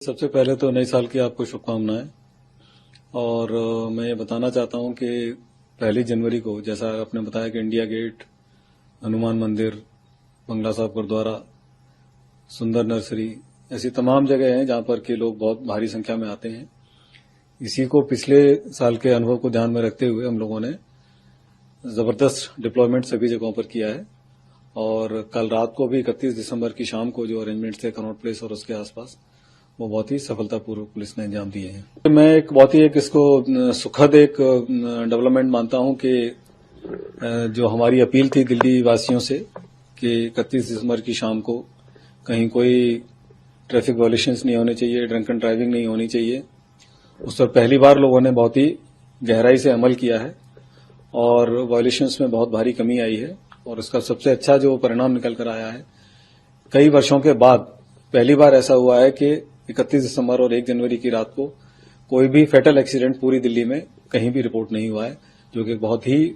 सबसे पहले तो नए साल की आपको शुभकामनाएं। और मैं ये बताना चाहता हूं कि 1 जनवरी को, जैसा आपने बताया कि इंडिया गेट, हनुमान मंदिर, बंगला साहब गुरुद्वारा, सुंदर नर्सरी, ऐसी तमाम जगह हैं जहां पर कि लोग बहुत भारी संख्या में आते हैं। इसी को पिछले साल के अनुभव को ध्यान में रखते हुए हम लोगों ने जबरदस्त डिप्लॉयमेंट सभी जगहों पर किया है। और कल रात को भी 31 दिसंबर की शाम को जो अरेंजमेंट थे कनॉट प्लेस और उसके आसपास, वो बहुत ही सफलतापूर्वक पुलिस ने अंजाम दिए हैं। मैं एक बहुत ही इसको सुखद डेवलपमेंट मानता हूं कि जो हमारी अपील थी दिल्ली वासियों से कि 31 दिसंबर की शाम को कहीं कोई ट्रैफिक वायलेशंस नहीं होने चाहिए, ड्रंकन ड्राइविंग नहीं होनी चाहिए, उस पर पहली बार लोगों ने बहुत ही गहराई से अमल किया है और वायलेशंस में बहुत भारी कमी आई है। और इसका सबसे अच्छा जो परिणाम निकल कर आया है, कई वर्षों के बाद पहली बार ऐसा हुआ है कि 31 दिसंबर और 1 जनवरी की रात को कोई भी फैटल एक्सीडेंट पूरी दिल्ली में कहीं भी रिपोर्ट नहीं हुआ है, जो कि बहुत ही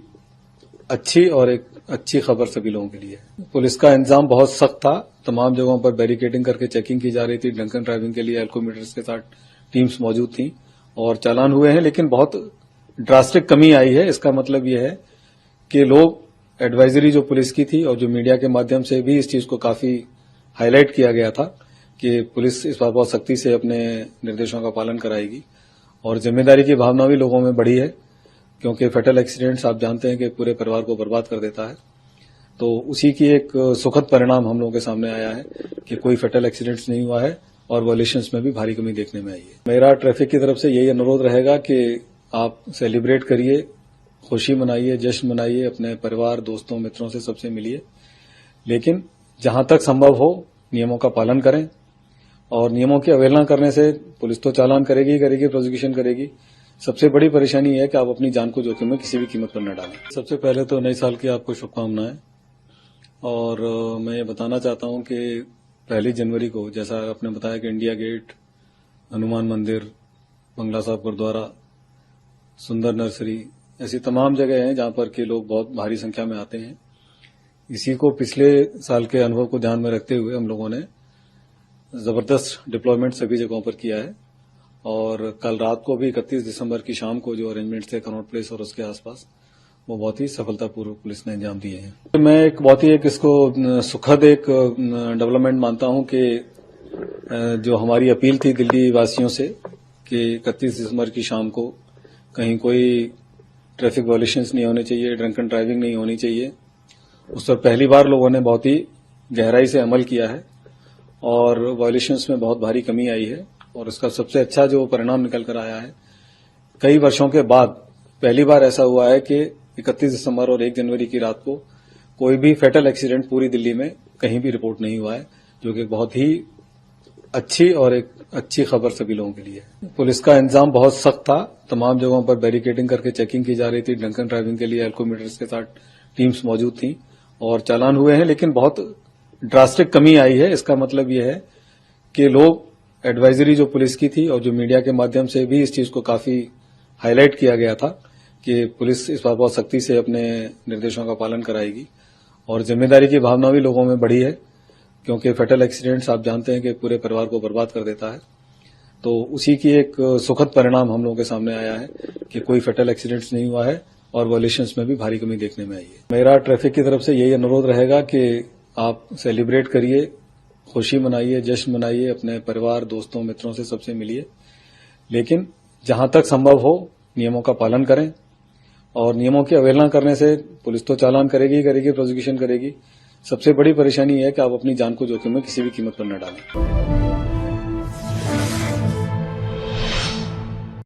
अच्छी और एक अच्छी खबर सभी लोगों के लिए है। पुलिस का इंतजाम बहुत सख्त था, तमाम जगहों पर बैरिकेडिंग करके चेकिंग की जा रही थी। ड्रंकन ड्राइविंग के लिए एल्कोमीटर्स के साथ टीम्स मौजूद थी और चालान हुए हैं, लेकिन बहुत ड्रास्टिक कमी आई है। इसका मतलब यह है कि लोग एडवाइजरी जो पुलिस की थी और जो मीडिया के माध्यम से भी इस चीज को काफी हाईलाइट किया गया था कि पुलिस इस बार बहुत सख्ती से अपने निर्देशों का पालन कराएगी और जिम्मेदारी की भावना भी लोगों में बढ़ी है, क्योंकि फैटल एक्सीडेंट्स आप जानते हैं कि पूरे परिवार को बर्बाद कर देता है। तो उसी की एक सुखद परिणाम हम लोगों के सामने आया है कि कोई फैटल एक्सीडेंट्स नहीं हुआ है और वायलेशंस में भी भारी कमी देखने में आई है। मेरा ट्रैफिक की तरफ से यही अनुरोध रहेगा कि आप सेलिब्रेट करिए, खुशी मनाइए, जश्न मनाइए, अपने परिवार, दोस्तों, मित्रों से सबसे मिलिए, लेकिन जहां तक संभव हो नियमों का पालन करें। और नियमों की अवहेलना करने से पुलिस तो चालान करेगी, प्रोसिक्यूशन करेगी। सबसे बड़ी परेशानी है कि आप अपनी जान को जोखिम में किसी भी कीमत पर न डालें। सबसे पहले तो नए साल की आपको शुभकामनाएं। और मैं ये बताना चाहता हूं कि 1 जनवरी को, जैसा आपने बताया कि इंडिया गेट, हनुमान मंदिर, बंगला साहब गुरुद्वारा, सुंदर नर्सरी, ऐसी तमाम जगह हैं जहां पर कि लोग बहुत भारी संख्या में आते हैं। इसी को पिछले साल के अनुभव को ध्यान में रखते हुए हम लोगों ने जबरदस्त डिप्लॉयमेंट सभी जगहों पर किया है। और कल रात को भी 31 दिसंबर की शाम को जो अरेंजमेंट थे कनॉट प्लेस और उसके आसपास, वो बहुत ही सफलतापूर्वक पुलिस ने अंजाम दिए हैं। मैं एक बहुत ही इसको सुखद डेवलपमेंट मानता हूं कि जो हमारी अपील थी दिल्ली वासियों से कि 31 दिसंबर की शाम को कहीं कोई ट्रैफिक वायलेशंस नहीं होने चाहिए, ड्रंकन ड्राइविंग नहीं होनी चाहिए, उस पर पहली बार लोगों ने बहुत ही गहराई से अमल किया है और वायलेशंस में बहुत भारी कमी आई है। और इसका सबसे अच्छा जो परिणाम निकल कर आया है, कई वर्षों के बाद पहली बार ऐसा हुआ है कि 31 दिसंबर और 1 जनवरी की रात को कोई भी फैटल एक्सीडेंट पूरी दिल्ली में कहीं भी रिपोर्ट नहीं हुआ है, जो कि बहुत ही अच्छी और एक अच्छी खबर सभी लोगों के लिए है। पुलिस का इंतजाम बहुत सख्त था, तमाम जगहों पर बैरिकेडिंग करके चेकिंग की जा रही थी। ड्रंकन ड्राइविंग के लिए एल्कोमीटर्स के साथ टीम्स मौजूद थी और चालान हुए हैं, लेकिन बहुत ड्रास्टिक कमी आई है। इसका मतलब यह है कि लोग एडवाइजरी जो पुलिस की थी और जो मीडिया के माध्यम से भी इस चीज को काफी हाईलाइट किया गया था कि पुलिस इस बार बहुत सख्ती से अपने निर्देशों का पालन कराएगी और जिम्मेदारी की भावना भी लोगों में बढ़ी है, क्योंकि फैटल एक्सीडेंट्स आप जानते हैं कि पूरे परिवार को बर्बाद कर देता है। तो उसी की एक सुखद परिणाम हम लोगों के सामने आया है कि कोई फैटल एक्सीडेंट्स नहीं हुआ है और वायलेशंस में भी भारी कमी देखने में आई है। मेरा ट्रैफिक की तरफ से यही अनुरोध रहेगा कि आप सेलिब्रेट करिए, खुशी मनाइए, जश्न मनाइए, अपने परिवार, दोस्तों, मित्रों से सबसे मिलिए, लेकिन जहां तक संभव हो नियमों का पालन करें। और नियमों की अवहेलना करने से पुलिस तो चालान करेगी, प्रोसिक्यूशन करेगी। सबसे बड़ी परेशानी है कि आप अपनी जान को जोखिम में किसी भी कीमत पर न डालें।